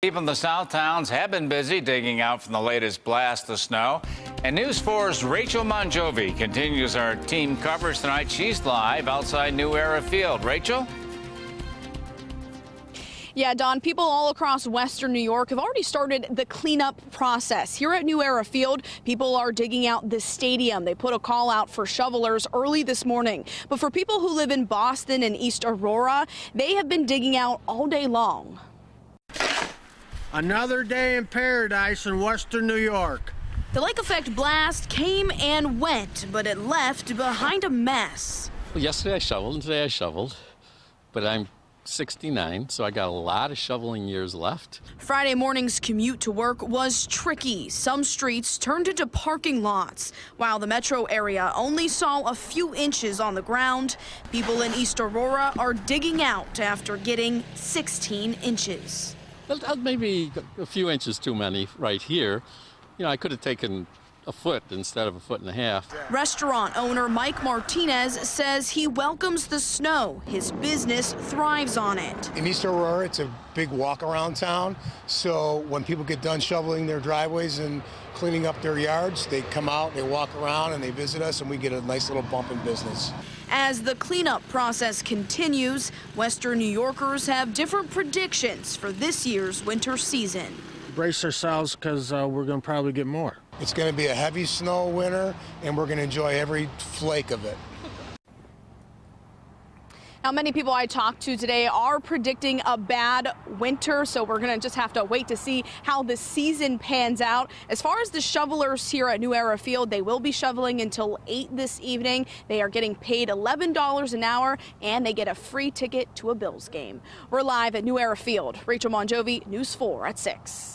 People in the South Towns have been busy digging out from the latest blast of snow. And News 4's Rachel Monjovi continues our team coverage tonight. She's live outside New Era Field. Rachel? Yeah, Don, people all across Western New York have already started the cleanup process. Here at New Era Field, people are digging out the stadium. They put a call out for shovelers early this morning. But for people who live in Boston and East Aurora, they have been digging out all day long. Another day in paradise in Western New York. The lake effect blast came and went, but it left behind a mess. Well, yesterday I shoveled and today I shoveled, but I'm 69, so I got a lot of shoveling years left. Friday morning's commute to work was tricky. Some streets turned into parking lots. While the metro area only saw a few inches on the ground, people in East Aurora are digging out after getting 16 inches. Maybe a few inches too many right here. You know, I could have taken a foot instead of a foot and a half. Restaurant owner Mike Martinez says he welcomes the snow. His business thrives on it. In East Aurora, it's a big walk-around town, so when people get done shoveling their driveways and cleaning up their yards, they come out, they walk around, and they visit us, and we get a nice little bump in business. As the cleanup process continues, Western New Yorkers have different predictions for this year's winter season. Brace ourselves because we're going to probably get more. It's going to be a heavy snow winter, and we're going to enjoy every flake of it. Now, many people I talked to today are predicting a bad winter, so we're going to just have to wait to see how the season pans out. As far as the shovelers here at New Era Field, they will be shoveling until 8 this evening. They are getting paid $11 an hour, and they get a free ticket to a Bills game. We're live at New Era Field. Rachel Monjovi, News 4 at 6.